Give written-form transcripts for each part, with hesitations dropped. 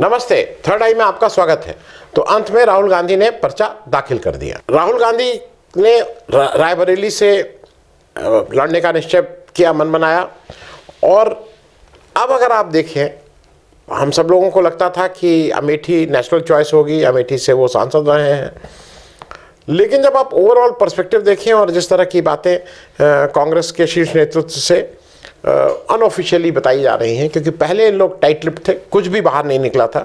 नमस्ते, थर्ड आई में आपका स्वागत है। तो अंत में राहुल गांधी ने पर्चा दाखिल कर दिया। राहुल गांधी ने रायबरेली से लड़ने का निश्चय किया, मन बनाया। और अब अगर आप देखें, हम सब लोगों को लगता था कि अमेठी नेशनल चॉइस होगी, अमेठी से वो सांसद रहे हैं, लेकिन जब आप ओवरऑल पर्सपेक्टिव देखें और जिस तरह की बातें कांग्रेस के शीर्ष नेतृत्व से अनऑफिशियली बताई जा रही हैं, क्योंकि पहले इन लोग टाइट लिप्ड थे, कुछ भी बाहर नहीं निकला था,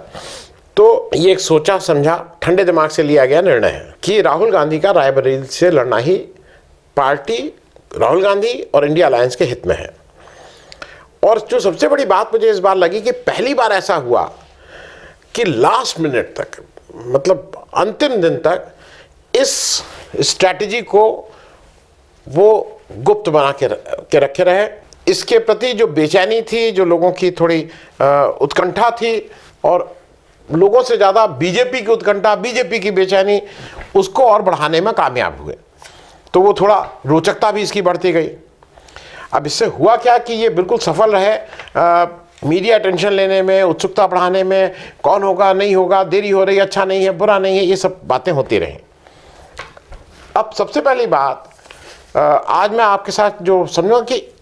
तो ये एक सोचा समझा ठंडे दिमाग से लिया गया निर्णय है कि राहुल गांधी का रायबरेली से लड़ना ही पार्टी राहुल गांधी और इंडिया अलायंस के हित में है। और जो सबसे बड़ी बात मुझे इस बार लगी कि पहली बार ऐसा हुआ कि लास्ट मिनट तक, मतलब अंतिम दिन तक, इस स्ट्रैटेजी को वो गुप्त बना के रखे रहे। इसके प्रति जो बेचैनी थी, जो लोगों की थोड़ी उत्कंठा थी, और लोगों से ज़्यादा बीजेपी की उत्कंठा, बीजेपी की बेचैनी, उसको और बढ़ाने में कामयाब हुए। तो वो थोड़ा रोचकता भी इसकी बढ़ती गई। अब इससे हुआ क्या कि ये बिल्कुल सफल रहे मीडिया अटेंशन लेने में, उत्सुकता बढ़ाने में, कौन होगा नहीं होगा, देरी हो रही, अच्छा नहीं है, बुरा नहीं है, ये सब बातें होती रहीं। अब सबसे पहली बात, आज मैं आपके साथ जो समझूंगा कि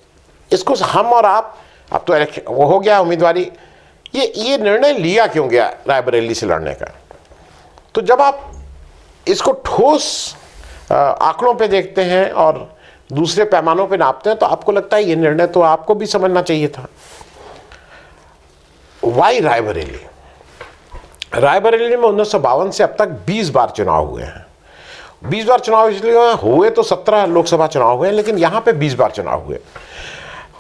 इसको हम और आप, अब तो इलेक्शन वो हो गया, उम्मीदवारी, ये निर्णय लिया क्यों गया रायबरेली से लड़ने का। तो जब आप इसको ठोस आंकड़ों पे देखते हैं और दूसरे पैमानों पे नापते हैं, तो आपको लगता है ये निर्णय तो आपको भी समझना चाहिए था। वाई रायबरेली? रायबरेली में 1952 से अब तक 20 बार चुनाव हुए हैं। 20 बार चुनाव इसलिए हुए, तो 17 लोकसभा चुनाव हुए, लेकिन यहाँ पे 20 बार चुनाव हुए।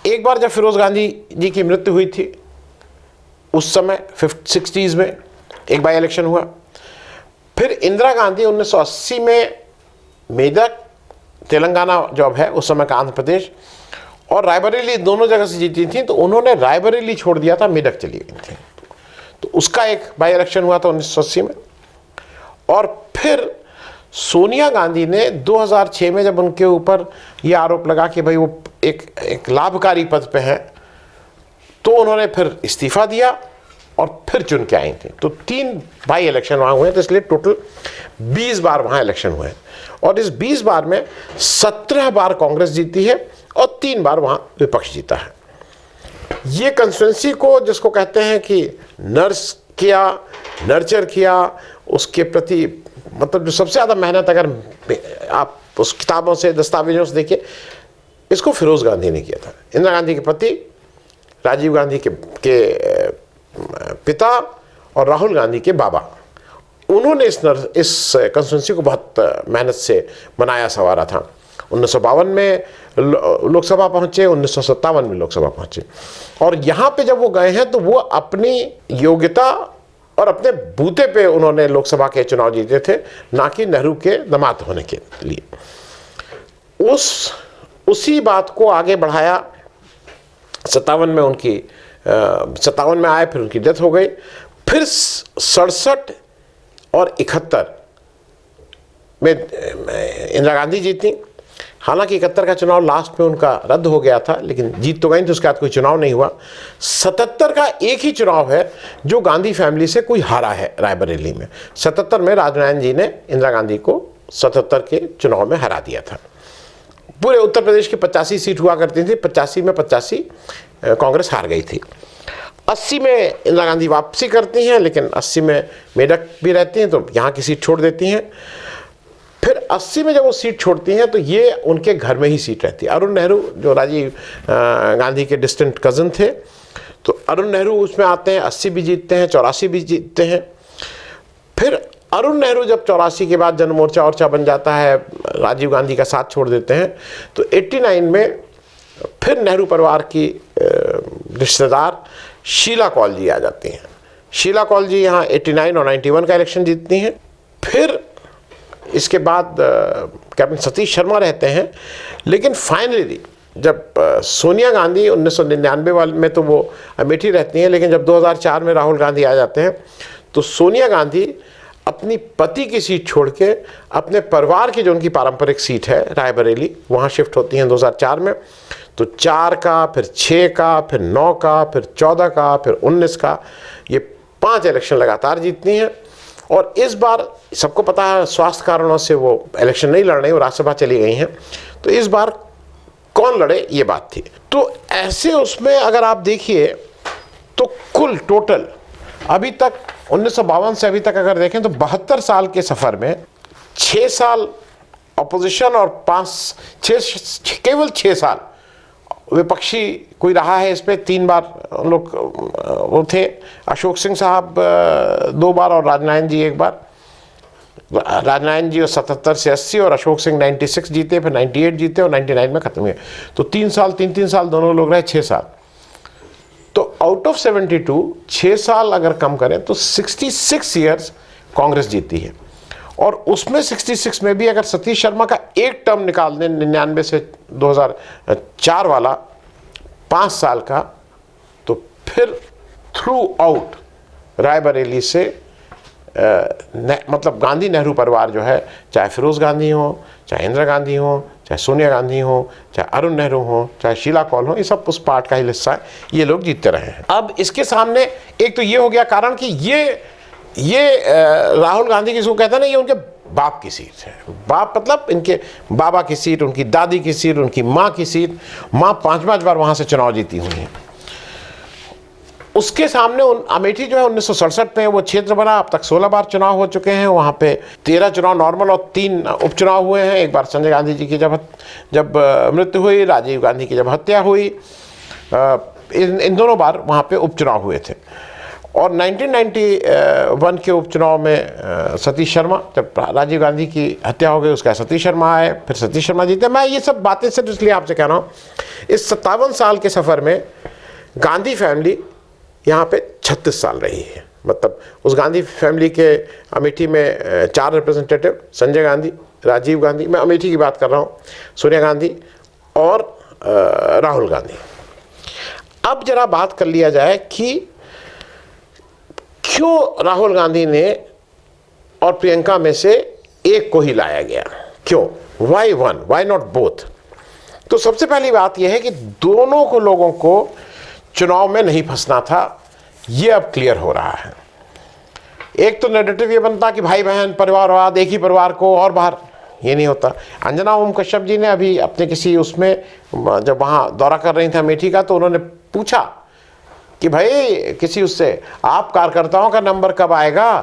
एक बार जब फिरोज गांधी जी की मृत्यु हुई थी, उस समय 60s में एक बाई इलेक्शन हुआ। फिर इंदिरा गांधी 1980 में मेदक, तेलंगाना जब है उस समय का आंध्र प्रदेश, और रायबरेली दोनों जगह से जीती थी, तो उन्होंने रायबरेली छोड़ दिया था, मेदक चली गई थी। तो उसका एक बाई इलेक्शन हुआ था 1980 में। और फिर सोनिया गांधी ने 2006 में जब उनके ऊपर ये आरोप लगा कि भाई वो एक लाभकारी पद पे हैं, तो उन्होंने फिर इस्तीफा दिया और फिर चुन के आई थी। तो 3 बाई इलेक्शन वहाँ हुए, तो इसलिए टोटल 20 बार वहाँ इलेक्शन हुए। और इस 20 बार में 17 बार कांग्रेस जीती है और 3 बार वहाँ विपक्ष जीता है। ये कंस्टिट्यूंसी को, जिसको कहते हैं कि नर्चर किया, उसके प्रति मतलब जो सबसे ज़्यादा मेहनत, अगर आप उस किताबों से, दस्तावेजों से देखिए, इसको फिरोज गांधी ने किया था। इंदिरा गांधी के पति, राजीव गांधी के पिता और राहुल गांधी के बाबा, उन्होंने इस कंस्टिट्यूंसी को बहुत मेहनत से बनाया संवारा था। 1952 में लोकसभा पहुंचे, 1957 में लोकसभा पहुंचे। और यहाँ पे जब वो गए हैं, तो वो अपनी योग्यता और अपने बूते पे उन्होंने लोकसभा के चुनाव जीते थे, ना कि नेहरू के दामाद होने के लिए। उसी बात को आगे बढ़ाया। 57 में उनकी 57 में आए, फिर उनकी डेथ हो गई। फिर 67 और 71 में इंदिरा गांधी जीती। हालांकि 71 का चुनाव लास्ट में उनका रद्द हो गया था, लेकिन जीत तो गई थी, उसके बाद कोई चुनाव नहीं हुआ। 77 का एक ही चुनाव है जो गांधी फैमिली से कोई हारा है रायबरेली में। 77 में राजनारायण जी ने इंदिरा गांधी को 77 के चुनाव में हरा दिया था। पूरे उत्तर प्रदेश की 85 सीट हुआ करती थी, 85 में 85 कांग्रेस हार गई थी। 80 में इंदिरा गांधी वापसी करती हैं, लेकिन 80 में मेदक भी रहती हैं, तो यहाँ की सीट छोड़ देती हैं। फिर 80 में जब वो सीट छोड़ती हैं, तो ये उनके घर में ही सीट रहती है। अरुण नेहरू, जो राजीव गांधी के डिस्टेंट कज़न थे, तो अरुण नेहरू उसमें आते हैं, 80 भी जीतते हैं, 84 भी जीतते हैं। फिर अरुण नेहरू जब 84 के बाद जनमोर्चा ओर्चा बन जाता है, राजीव गांधी का साथ छोड़ देते हैं, तो 89 में फिर नेहरू परिवार की रिश्तेदार शीला कौल जी आ जाती हैं। शीला कौल जी यहाँ 89 और 91 का इलेक्शन जीतती हैं। फिर इसके बाद कैप्टन सतीश शर्मा रहते हैं। लेकिन फाइनली जब सोनिया गांधी 1999 वाले में, तो वो अमेठी रहती हैं, लेकिन जब 2004 में राहुल गांधी आ जाते हैं, तो सोनिया गांधी अपनी पति की सीट छोड़ के अपने परिवार की, जो उनकी पारंपरिक सीट है रायबरेली, वहाँ शिफ्ट होती हैं 2004 में। तो 4 का, फिर 6 का, फिर 9 का, फिर 14 का, फिर 19 का, ये 5 इलेक्शन लगातार जीतनी है। और इस बार सबको पता है स्वास्थ्य कारणों से वो इलेक्शन नहीं लड़ रही, वो राज्यसभा चली गई हैं। तो इस बार कौन लड़े ये बात थी। तो ऐसे उसमें अगर आप देखिए तो कुल टोटल अभी तक 1952 से अभी तक अगर देखें तो 72 साल के सफ़र में 6 साल अपोजिशन और केवल 6 साल विपक्षी कोई रहा है। इस पर 3 बार लोग वो थे, अशोक सिंह साहब 2 बार और राजनारायण जी 1 बार। राजनारायण जी 77 से 80 और अशोक सिंह 96 जीते, फिर 98 जीते और 99 में खत्म हुए। तो 3 साल 3 साल दोनों लोग रहे, 6 साल। तो आउट ऑफ 72 6 साल अगर कम करें तो 66 ईयर्स कांग्रेस जीती है। और उसमें 66 में भी अगर सतीश शर्मा का एक टर्म निकाल दें 99 से 2004 वाला 5 साल का, तो फिर थ्रू आउट रायबरेली से मतलब गांधी नेहरू परिवार जो है, चाहे फिरोज गांधी हो, चाहे इंदिरा गांधी हो, चाहे सोनिया गांधी हो, चाहे अरुण नेहरू हो, चाहे शीला कौल हो, ये सब उस पार्ट का ही हिस्सा है। ये लोग जीतते रहे हैं। अब इसके सामने एक तो ये हो गया कारण कि ये राहुल गांधी जिसको कहते हैं ना, ये उनके बाप की सीट है। बाप मतलब इनके बाबा की सीट, उनकी दादी की सीट, उनकी माँ की सीट। माँ 5 बार वहाँ से चुनाव जीती हुई हैं। उसके सामने अमेठी जो है 1967 में वो क्षेत्र बना, अब तक 16 बार चुनाव हो चुके हैं। वहाँ पे 13 चुनाव नॉर्मल और 3 उपचुनाव हुए हैं। एक बार संजय गांधी जी की जब मृत्यु हुई, राजीव गांधी की जब हत्या हुई, इन दोनों बार वहाँ पे उपचुनाव हुए थे। और 1991 के उपचुनाव में सतीश शर्मा, जब राजीव गांधी की हत्या हो गई उसका सतीश शर्मा आए, फिर सतीश शर्मा जीते। मैं ये सब बातें सिर्फ इसलिए आपसे कह रहा हूँ, इस 57 साल के सफ़र में गांधी फैमिली यहाँ पे 36 साल रही है। मतलब उस गांधी फैमिली के अमेठी में 4 रिप्रेजेंटेटिव, संजय गांधी, राजीव गांधी, मैं अमेठी की बात कर रहा हूँ, सोनिया गांधी और राहुल गांधी। अब जरा बात कर लिया जाए कि क्यों राहुल गांधी ने और प्रियंका में से एक को ही लाया गया, क्यों, why one, why not both. तो सबसे पहली बात यह है कि दोनों को लोगों को चुनाव में नहीं फंसना था, ये अब क्लियर हो रहा है। एक तो नैरेटिव ये बनता कि भाई बहन परिवारवाद, एक ही परिवार को और बाहर, ये नहीं होता। अंजना ओम कश्यप जी ने अभी अपने किसी उसमें जब वहाँ दौरा कर रही थी अमेठी का, तो उन्होंने पूछा कि भाई किसी उससे, आप कार्यकर्ताओं का नंबर कब आएगा?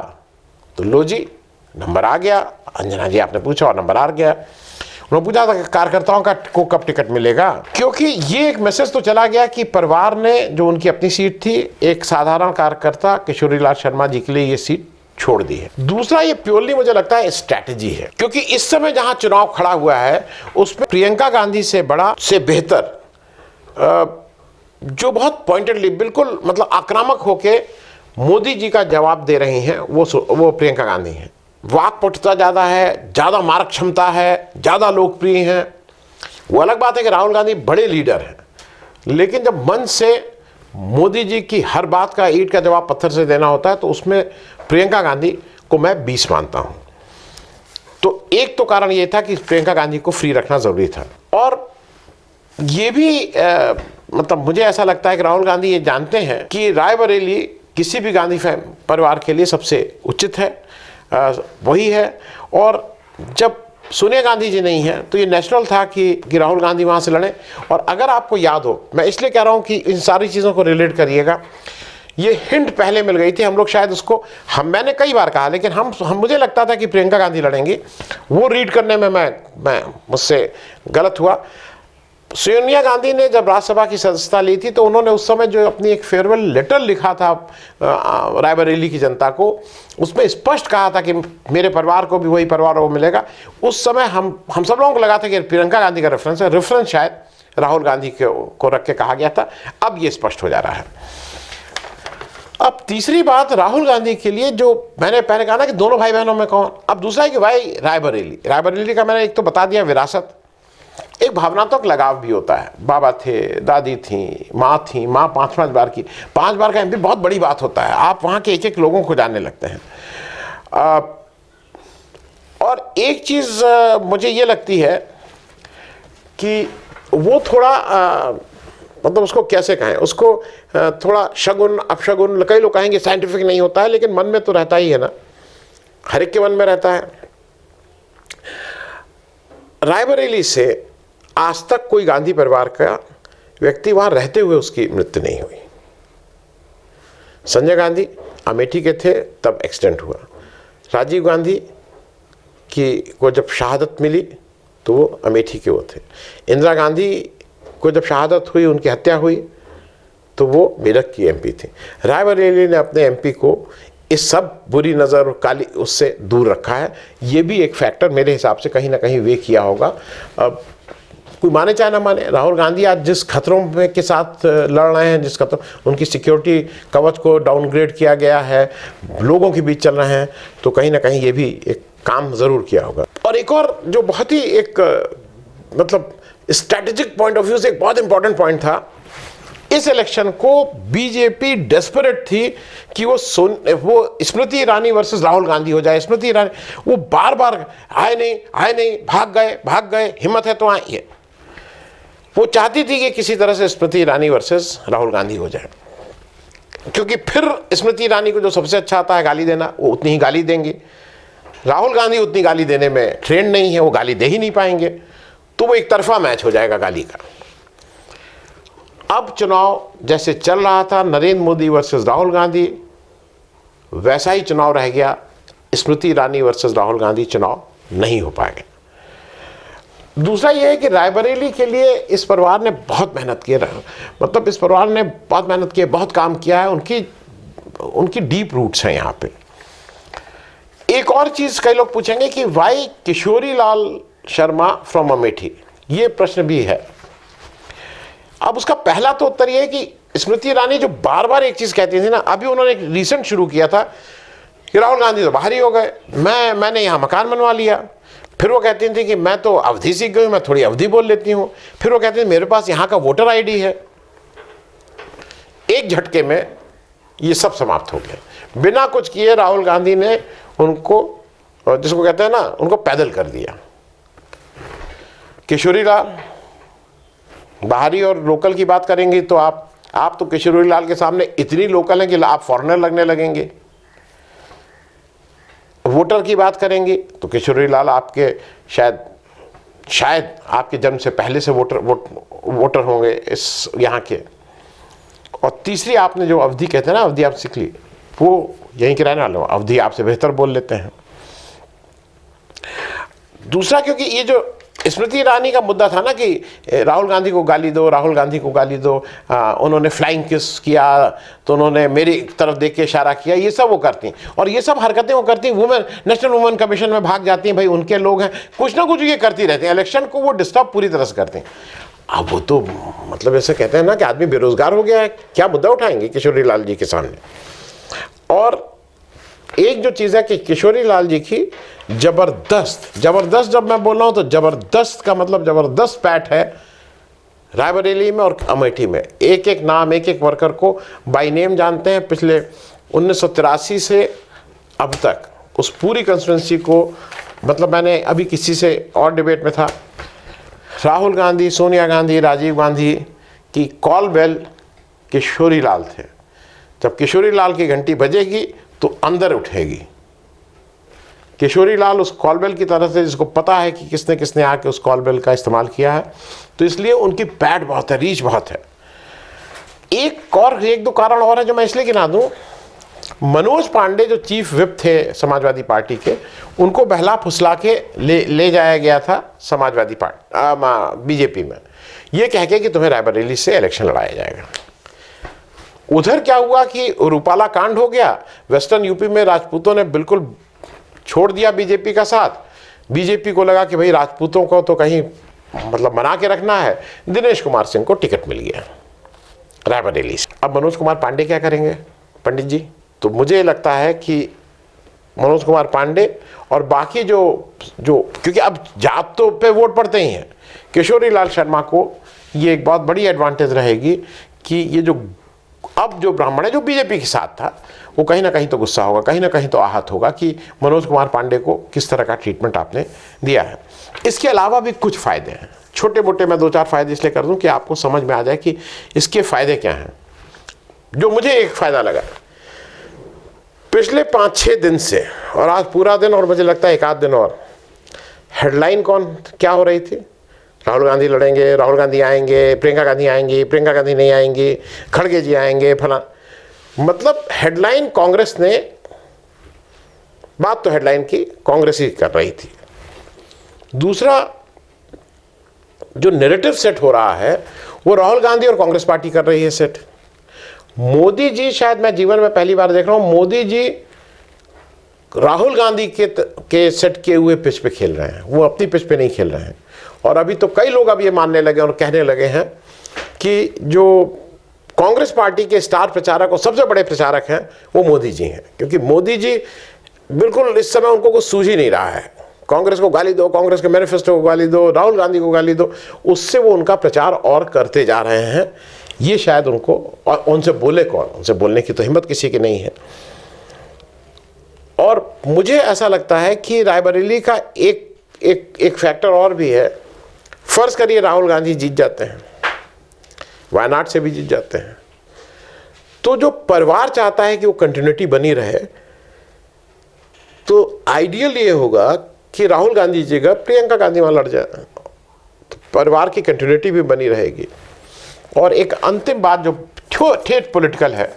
तो लो जी नंबर आ गया। अंजना जी आपने पूछा और नंबर आ गया। उन्होंने पूछा था कि कार्यकर्ताओं को कब टिकट मिलेगा, क्योंकि ये एक मैसेज तो चला गया कि परिवार ने जो उनकी अपनी सीट थी, एक साधारण कार्यकर्ता किशोरीलाल शर्मा जी के लिए ये सीट छोड़ दी है। दूसरा, ये प्योरली मुझे लगता है स्ट्रैटेजी है, क्योंकि इस समय जहां चुनाव खड़ा हुआ है उसमें प्रियंका गांधी से बड़ा, से बेहतर, जो बहुत पॉइंटेडली बिल्कुल मतलब आक्रामक होके मोदी जी का जवाब दे रही हैं, वो प्रियंका गांधी हैं। वाक्पटुता ज़्यादा है, ज़्यादा मार्क क्षमता है, ज़्यादा लोकप्रिय हैं। वो अलग बात है कि राहुल गांधी बड़े लीडर हैं, लेकिन जब मन से मोदी जी की हर बात का ईंट का जवाब पत्थर से देना होता है, तो उसमें प्रियंका गांधी को मैं 20 मानता हूँ। तो एक तो कारण ये था कि प्रियंका गांधी को फ्री रखना ज़रूरी था। और ये भी मतलब मुझे ऐसा लगता है कि राहुल गांधी ये जानते हैं कि रायबरेली किसी भी गांधी परिवार के लिए सबसे उचित है, वही है। और जब सोनिया गांधी जी नहीं है तो ये नेचुरल था कि राहुल गांधी वहाँ से लड़े। और अगर आपको याद हो, मैं इसलिए कह रहा हूँ कि इन सारी चीज़ों को रिलेट करिएगा, ये हिंट पहले मिल गई थी, हम लोग शायद उसको, मैंने कई बार कहा, लेकिन हम मुझे लगता था कि प्रियंका गांधी लड़ेंगी। वो रीड करने में मैं मुझसे गलत हुआ। सोनिया गांधी ने जब राज्यसभा की सदस्यता ली थी तो उन्होंने उस समय जो अपनी एक फेयरवेल लेटर लिखा था रायबरेली की जनता को, उसमें स्पष्ट कहा था कि मेरे परिवार को भी वही परिवार वो मिलेगा। उस समय हम सब लोगों को लगा था कि प्रियंका गांधी का रेफरेंस है, रेफरेंस शायद राहुल गांधी को रख के कहा गया था। अब ये स्पष्ट हो जा रहा है। अब तीसरी बात राहुल गांधी के लिए, जो मैंने पहले कहा ना कि दोनों भाई बहनों में कौन, अब दूसरा है कि भाई रायबरेली का मैंने एक तो बता दिया विरासत, एक भावनात्मक लगाव भी होता है। बाबा थे, दादी थी, माँ 5 बार की, 5 बार का एमपी बहुत बड़ी बात होता है। आप वहाँ के एक लोगों को जानने लगते हैं। और एक चीज़ मुझे ये लगती है कि वो थोड़ा मतलब उसको कैसे कहें, उसको थोड़ा शगुन अपशगुन, कई लोग कहेंगे साइंटिफिक नहीं होता है, लेकिन मन में तो रहता ही है ना, हर एक के मन में रहता है। रायबरेली से आज तक कोई गांधी परिवार का व्यक्ति वहां रहते हुए उसकी मृत्यु नहीं हुई। संजय गांधी अमेठी के थे तब एक्सीडेंट हुआ, राजीव गांधी को जब शहादत मिली तो वो अमेठी के वो थे, इंदिरा गांधी को जब शहादत हुई, उनकी हत्या हुई तो वो मेरठ की एमपी थी। रायबरेली ने अपने एमपी को इस सब बुरी नज़र और काली उससे दूर रखा है। ये भी एक फैक्टर मेरे हिसाब से कहीं ना कहीं वे किया होगा। अब कोई माने चाहे ना माने, राहुल गांधी आज जिस खतरों के साथ लड़ रहे हैं, जिस खतरों, उनकी सिक्योरिटी कवच को डाउनग्रेड किया गया है, लोगों के बीच चल रहे हैं, तो कहीं ना कहीं ये भी एक काम ज़रूर किया होगा। और एक और जो बहुत ही एक मतलब स्ट्रैटेजिक पॉइंट ऑफ व्यू से एक बहुत इंपॉर्टेंट पॉइंट था, इस इलेक्शन को बीजेपी डेस्परेट थी कि वो स्मृति ईरानी वर्सेस राहुल गांधी हो जाए। स्मृति ईरानी वो बार बार आए नहीं, भाग गए, हिम्मत है तो आइए। वो चाहती थी कि किसी तरह से स्मृति ईरानी वर्सेस राहुल गांधी हो जाए, क्योंकि फिर स्मृति ईरानी को जो सबसे अच्छा आता है गाली देना, वो उतनी ही गाली देंगी। राहुल गांधी उतनी गाली देने में ट्रेंड नहीं है, वो गाली दे ही नहीं पाएंगे, तो वो एक तरफा मैच हो जाएगा गाली का। अब चुनाव जैसे चल रहा था नरेंद्र मोदी वर्सेस राहुल गांधी, वैसा ही चुनाव रह गया, स्मृति ईरानी वर्सेस राहुल गांधी चुनाव नहीं हो पाएगा। दूसरा यह है कि रायबरेली के लिए इस परिवार ने बहुत मेहनत की, मतलब इस परिवार ने बहुत मेहनत की, बहुत काम किया है, उनकी डीप रूट्स हैं यहाँ पे। एक और चीज़ कई लोग पूछेंगे कि वाई किशोरी लाल शर्मा फ्रॉम अमेठी, ये प्रश्न भी है। अब उसका पहला तो उत्तर ये है कि स्मृति ईरानी जो बार बार एक चीज़ कहती थी ना, अभी उन्होंने एक रिसेंट शुरू किया था कि राहुल गांधी तो बाहर ही हो गए, मैंने यहाँ मकान बनवा लिया। फिर वो कहती थी कि मैं तो अवधि सीख गई, मैं थोड़ी अवधि बोल लेती हूँ। फिर वो कहती थी मेरे पास यहाँ का वोटर आईडी है। एक झटके में ये सब समाप्त हो गया, बिना कुछ किए राहुल गांधी ने उनको, जिसको कहते हैं ना, उनको पैदल कर दिया। किशोरी लाल, बाहरी और लोकल की बात करेंगे तो आप तो किशोरी लाल के सामने इतनी लोकल हैं कि आप फॉरेनर लगने लगेंगे। वोटर की बात करेंगे तो किशोरी लाल आपके शायद आपके जन्म से पहले से वोटर होंगे इस यहाँ के। और तीसरी आपने जो अवधि कहते हैं ना, अवधि आप सीख ली, वो यहीं के रहने वाले हो, अवधि आपसे बेहतर बोल लेते हैं। दूसरा, क्योंकि ये जो स्मृति ईरानी का मुद्दा था ना कि राहुल गांधी को गाली दो, उन्होंने फ्लाइंग किस किया तो उन्होंने मेरी तरफ देख के इशारा किया, ये सब वो करती हैं। और ये सब हरकतें वो करती हैं, नेशनल वुमेन कमीशन में भाग जाती हैं, भाई उनके लोग हैं, कुछ ना कुछ ये करती रहती हैं, इलेक्शन को वो डिस्टर्ब पूरी तरह से करते हैं। अब वो तो मतलब ऐसे कहते हैं ना कि आदमी बेरोजगार हो गया है, क्या मुद्दा उठाएंगे किशोरी लाल जी के सामने। और एक जो चीज़ है कि किशोरी लाल जी की जबरदस्त, जब मैं बोल रहा हूँ तो जबरदस्त का मतलब जबरदस्त पैठ है रायबरेली में और अमेठी में। एक एक नाम, एक एक वर्कर को बाय नेम जानते हैं। पिछले 1983 से अब तक उस पूरी कंस्टिट्यूंसी को, मतलब मैंने अभी किसी से और डिबेट में था, राहुल गांधी, सोनिया गांधी, राजीव गांधी की कॉल बेल किशोरी लाल थे। जब किशोरी लाल की घंटी बजेगी तो अंदर उठेगी। किशोरी लाल उस कॉल बेल की तरह से, जिसको पता है कि किसने किसने आके उस कॉल बेल का इस्तेमाल किया है, तो इसलिए उनकी पैठ बहुत है, रीच बहुत है। एक दो कारण और है जो मैं इसलिए गिना दूं। मनोज पांडे जो चीफ विप थे समाजवादी पार्टी के, उनको बहला फुसला के ले जाया गया था समाजवादी पार्टी बीजेपी में, ये कह के कि तुम्हें रायबरेली से इलेक्शन लड़ाया जाएगा। उधर क्या हुआ कि रूपाला कांड हो गया, वेस्टर्न यूपी में राजपूतों ने बिल्कुल छोड़ दिया बीजेपी का साथ। बीजेपी को लगा कि भाई राजपूतों को तो कहीं मतलब मना के रखना है, दिनेश कुमार सिंह को टिकट मिल गया रायबरेली से। अब मनोज कुमार पांडे क्या करेंगे पंडित जी? तो मुझे लगता है कि मनोज कुमार पांडे और बाकी जो क्योंकि अब जात तो पे वोट पड़ते ही हैं, किशोरी लाल शर्मा को ये एक बहुत बड़ी एडवांटेज रहेगी कि ये जो अब जो ब्राह्मण है जो बीजेपी के साथ था, वो कहीं ना कहीं तो गुस्सा होगा, कहीं ना कहीं तो आहत होगा कि मनोज कुमार पांडे को किस तरह का ट्रीटमेंट आपने दिया है। इसके अलावा भी कुछ फायदे हैं। छोटे मोटे मैं 2-4 फायदे इसलिए कर दूं कि आपको समझ में आ जाए कि इसके फायदे क्या हैं। जो मुझे एक फायदा लगा पिछले 5-6 दिन से, और आज पूरा दिन और मुझे लगता है एक आध दिन और, हेडलाइन क्या हो रही थी, राहुल गांधी लड़ेंगे, राहुल गांधी आएंगे, प्रियंका गांधी आएंगी, प्रियंका गांधी नहीं आएंगी, खड़गे जी आएंगे, फला। मतलब हेडलाइन कांग्रेस ने, बात तो हेडलाइन की कांग्रेस ही कर रही थी। दूसरा जो नैरेटिव सेट हो रहा है वो राहुल गांधी और कांग्रेस पार्टी कर रही है सेट। मोदी जी, शायद मैं जीवन में पहली बार देख रहा हूं, मोदी जी राहुल गांधी के सेट किए हुए पिच पे खेल रहे हैं, वो अपनी पिच पे नहीं खेल रहे हैं। और अभी तो कई लोग अब ये मानने लगे और कहने लगे हैं कि जो कांग्रेस पार्टी के स्टार प्रचारक और सबसे बड़े प्रचारक हैं वो मोदी जी हैं, क्योंकि मोदी जी बिल्कुल इस समय उनको कुछ सूझ ही नहीं रहा है। कांग्रेस को गाली दो, कांग्रेस के मैनिफेस्टो को गाली दो, राहुल गांधी को गाली दो, उससे वो उनका प्रचार और करते जा रहे हैं। ये शायद उनको, और उनसे बोले कौन, उनसे बोलने की तो हिम्मत किसी की नहीं है। और मुझे ऐसा लगता है कि रायबरेली का एक फैक्टर और भी है। फर्ज करिए राहुल गांधी जीत जाते हैं, वायनाड से भी जीत जाते हैं, तो जो परिवार चाहता है कि वो कंटिन्यूटी बनी रहे, तो आइडियल ये होगा कि राहुल गांधी जी जगह प्रियंका गांधी वहां लड़ जाए, तो परिवार की कंटिन्यूटी भी बनी रहेगी। और एक अंतिम बात जो ठेठ पॉलिटिकल है,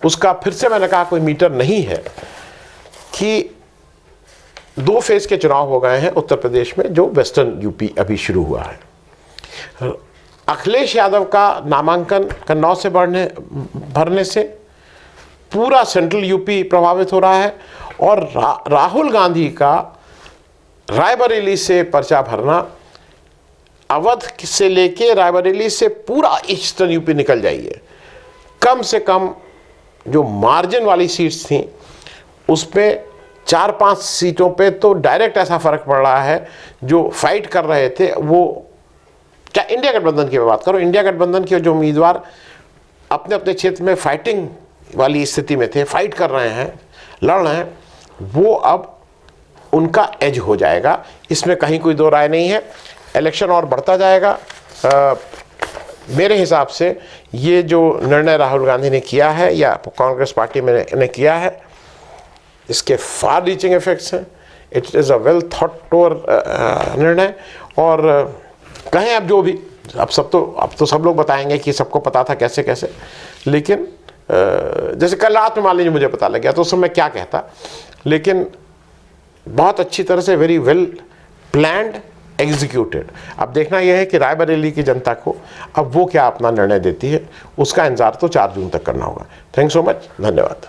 उसका फिर से मैंने कहा कोई मीटर नहीं है, कि 2 फेज के चुनाव हो गए हैं उत्तर प्रदेश में, जो वेस्टर्न यूपी अभी शुरू हुआ है। अखिलेश यादव का नामांकन कन्नौज से भरने से पूरा सेंट्रल यूपी प्रभावित हो रहा है, और राहुल गांधी का रायबरेली से पर्चा भरना, अवध से लेके रायबरेली से पूरा ईस्टर्न यूपी निकल जाइए, कम से कम जो मार्जिन वाली सीट्स थी उसमें 4-5 सीटों पे तो डायरेक्ट ऐसा फर्क पड़ रहा है। जो फाइट कर रहे थे वो, क्या इंडिया गठबंधन की मैं बात करूं, इंडिया गठबंधन के जो उम्मीदवार अपने अपने क्षेत्र में फाइटिंग वाली स्थिति में थे, फाइट कर रहे हैं, लड़ रहे हैं, वो अब उनका एज हो जाएगा, इसमें कहीं कोई दो राय नहीं है। इलेक्शन और बढ़ता जाएगा। मेरे हिसाब से ये जो निर्णय राहुल गांधी ने किया है या कांग्रेस पार्टी में ने किया है, इसके फार रीचिंग इफेक्ट्स हैं। It is a well thought over निर्णय। और कहें अब जो भी, अब तो सब लोग बताएंगे कि सबको पता था कैसे कैसे, लेकिन जैसे कल रात में मान लीजिए मुझे पता लग गया तो उस समय क्या कहता, लेकिन बहुत अच्छी तरह से वेरी वेल प्लान्ड, एग्जीक्यूटेड। अब देखना यह है कि रायबरेली की जनता को अब वो क्या अपना निर्णय देती है, उसका इंतजार तो 4 जून तक करना होगा। थैंक्स सो मच, धन्यवाद।